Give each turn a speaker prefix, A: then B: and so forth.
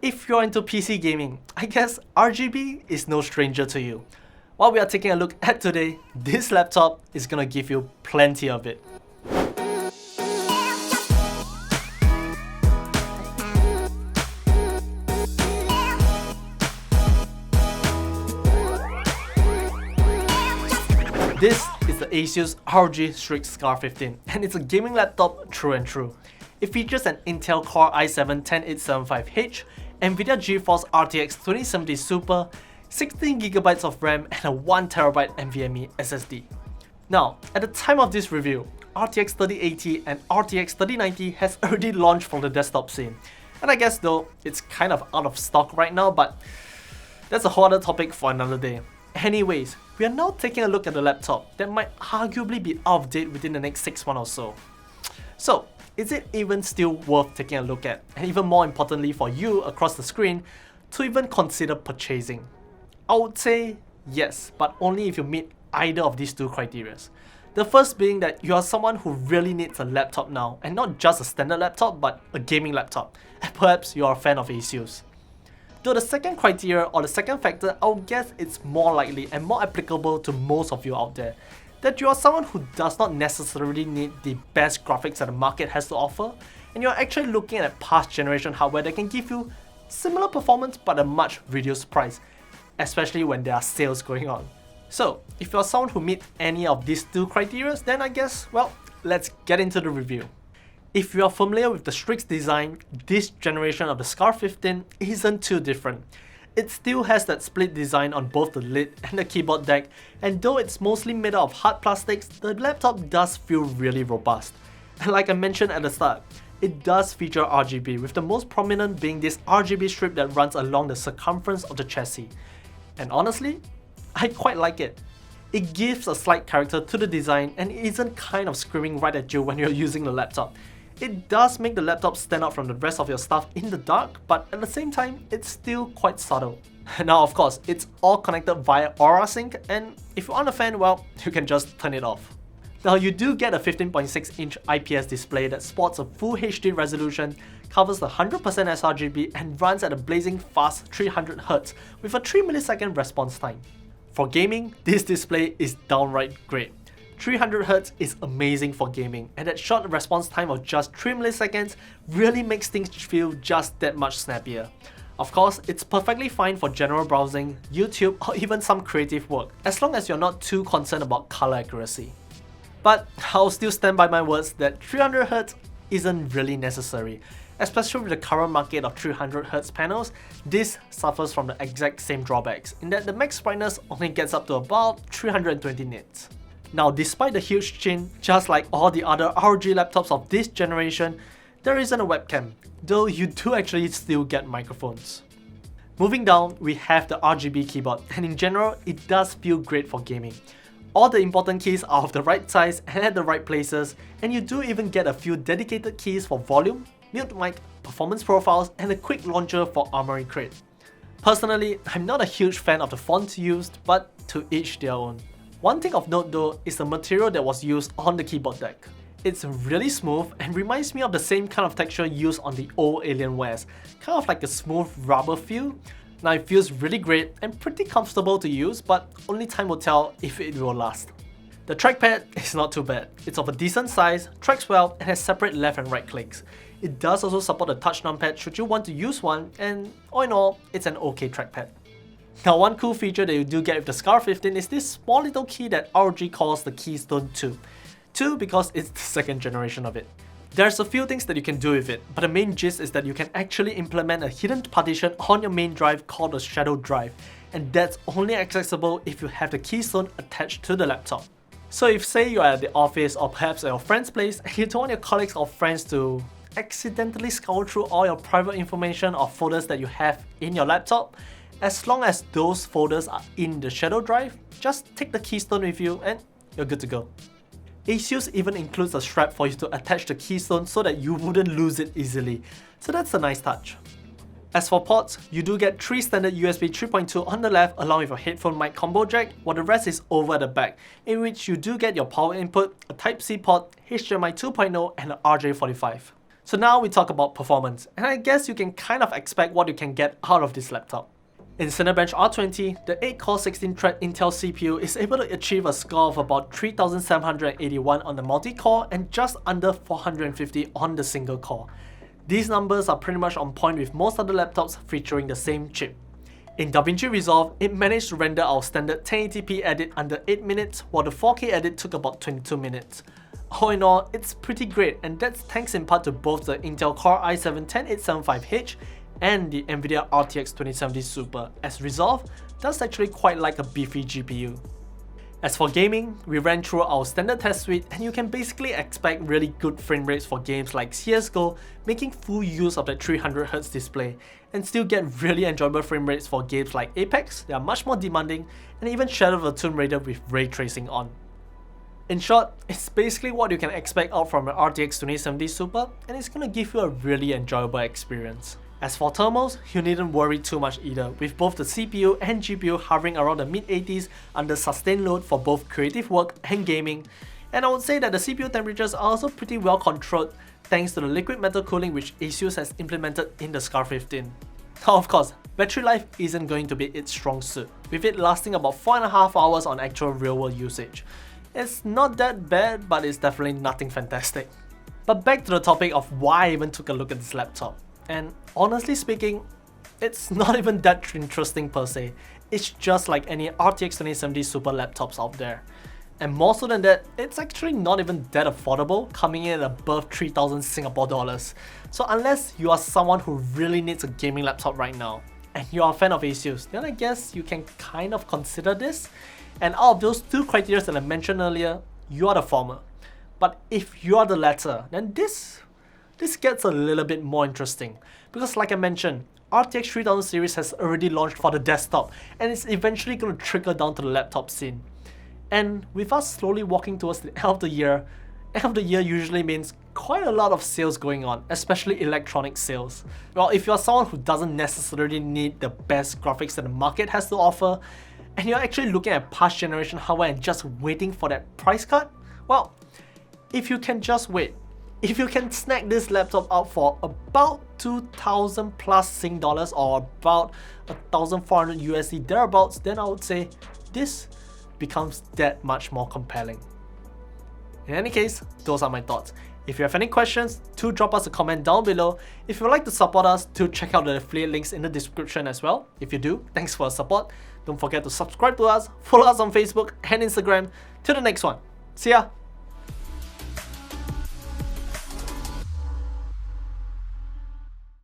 A: If you're into PC gaming, I guess RGB is no stranger to you. What we are taking a look at today, this laptop is gonna give you plenty of it. This is the Asus ROG Strix Scar 15, and it's a gaming laptop through and through. It features an Intel Core i7-10875H, NVIDIA GeForce RTX 2070 Super, 16GB of RAM and a 1TB NVMe SSD. Now, at the time of this review, RTX 3080 and RTX 3090 has already launched from the desktop scene. And I guess though, it's kind of out of stock right now, but that's a whole other topic for another day. Anyways, we are now taking a look at the laptop that might arguably be out of date within the next 6 months or so. So, is it even still worth taking a look at? And even more importantly for you across the screen, to even consider purchasing? I would say yes, but only if you meet either of these two criteria. The first being that you are someone who really needs a laptop now, and not just a standard laptop, but a gaming laptop. And perhaps you are a fan of Asus. Though the second criteria or the second factor, I would guess it's more likely and more applicable to most of you out there, that you are someone who does not necessarily need the best graphics that the market has to offer, and you are actually looking at past generation hardware that can give you similar performance but a much reduced price, especially when there are sales going on. So, if you are someone who meets any of these two criteria, then I guess, well, let's get into the review. If you are familiar with the Strix design, this generation of the Scar 15 isn't too different. It still has that split design on both the lid and the keyboard deck, and though it's mostly made out of hard plastics, the laptop does feel really robust. And like I mentioned at the start, it does feature RGB, with the most prominent being this RGB strip that runs along the circumference of the chassis. And honestly, I quite like it. It gives a slight character to the design and it isn't kind of screaming right at you when you're using the laptop. It does make the laptop stand out from the rest of your stuff in the dark, but at the same time, it's still quite subtle. Now of course, it's all connected via Aura Sync, and if you aren't a fan, well, you can just turn it off. Now you do get a 15.6-inch IPS display that sports a full HD resolution, covers the 100% sRGB and runs at a blazing fast 300Hz with a 3ms response time. For gaming, this display is downright great. 300Hz is amazing for gaming, and that short response time of just 3ms really makes things feel just that much snappier. Of course, it's perfectly fine for general browsing, YouTube, or even some creative work, as long as you're not too concerned about color accuracy. But I'll still stand by my words that 300Hz isn't really necessary. Especially with the current market of 300Hz panels, this suffers from the exact same drawbacks, in that the max brightness only gets up to about 320 nits. Now, despite the huge chin, just like all the other ROG laptops of this generation, there isn't a webcam, though you do actually still get microphones. Moving down, we have the RGB keyboard, and in general, it does feel great for gaming. All the important keys are of the right size and at the right places, and you do even get a few dedicated keys for volume, mute mic, performance profiles, and a quick launcher for Armoury Crate. Personally, I'm not a huge fan of the font used, but to each their own. One thing of note though is the material that was used on the keyboard deck. It's really smooth and reminds me of the same kind of texture used on the old Alienwares, kind of like a smooth rubber feel. Now it feels really great and pretty comfortable to use, but only time will tell if it will last. The trackpad is not too bad. It's of a decent size, tracks well, and has separate left and right clicks. It does also support a touch numpad should you want to use one, and all in all, it's an okay trackpad. Now, one cool feature that you do get with the Scar 15 is this small little key that ROG calls the Keystone 2. 2 because it's the second generation of it. There's a few things that you can do with it, but the main gist is that you can actually implement a hidden partition on your main drive called a Shadow Drive, and that's only accessible if you have the Keystone attached to the laptop. So if say you are at the office or perhaps at your friend's place and you don't want your colleagues or friends to accidentally scour through all your private information or folders that you have in your laptop, as long as those folders are in the Shadow Drive, just take the Keystone with you and you're good to go. Asus even includes a strap for you to attach the Keystone so that you wouldn't lose it easily, so that's a nice touch. As for ports, you do get 3 standard USB 3.2 on the left along with a headphone mic combo jack, while the rest is over at the back, in which you do get your power input, a Type-C port, HDMI 2.0 and an RJ45. So now we talk about performance, and I guess you can kind of expect what you can get out of this laptop. In Cinebench R20, the 8-core 16-thread Intel CPU is able to achieve a score of about 3781 on the multi-core and just under 450 on the single core. These numbers are pretty much on point with most other laptops featuring the same chip. In DaVinci Resolve, it managed to render our standard 1080p edit under 8 minutes, while the 4K edit took about 22 minutes. All in all, it's pretty great, and that's thanks in part to both the Intel Core i7-10875H and the NVIDIA RTX 2070 Super, as Resolve does actually quite like a beefy GPU. As for gaming, we ran through our standard test suite, and you can basically expect really good frame rates for games like CSGO, making full use of the 300Hz display, and still get really enjoyable frame rates for games like Apex that are much more demanding, and even Shadow of the Tomb Raider with ray tracing on. In short, it's basically what you can expect out from an RTX 2070 Super, and it's gonna give you a really enjoyable experience. As for thermals, you needn't worry too much either, with both the CPU and GPU hovering around the mid-80s under sustained load for both creative work and gaming. And I would say that the CPU temperatures are also pretty well controlled thanks to the liquid metal cooling which Asus has implemented in the Scar 15. Now of course, battery life isn't going to be its strong suit, with it lasting about 4.5 hours on actual real-world usage. It's not that bad, but it's definitely nothing fantastic. But back to the topic of why I even took a look at this laptop. And honestly speaking, it's not even that interesting per se. It's just like any RTX 2070 Super laptops out there. And more so than that, it's actually not even that affordable, coming in at above 3,000 Singapore dollars. So unless you are someone who really needs a gaming laptop right now, and you are a fan of Asus, then I guess you can kind of consider this. And out of those two criteria that I mentioned earlier, you are the former. But if you are the latter, then this gets a little bit more interesting, because like I mentioned, RTX 3000 series has already launched for the desktop, and it's eventually going to trickle down to the laptop scene. And with us slowly walking towards the end of the year usually means quite a lot of sales going on, especially electronic sales. Well, if you're someone who doesn't necessarily need the best graphics that the market has to offer, and you're actually looking at past generation hardware and just waiting for that price cut, well, if you can just wait, if you can snag this laptop out for about 2,000 plus Sing dollars or about 1,400 USD thereabouts, then I would say this becomes that much more compelling. In any case, those are my thoughts. If you have any questions, do drop us a comment down below. If you would like to support us, do check out the affiliate links in the description as well. If you do, thanks for your support. Don't forget to subscribe to us, follow us on Facebook and Instagram. Till the next one. See ya!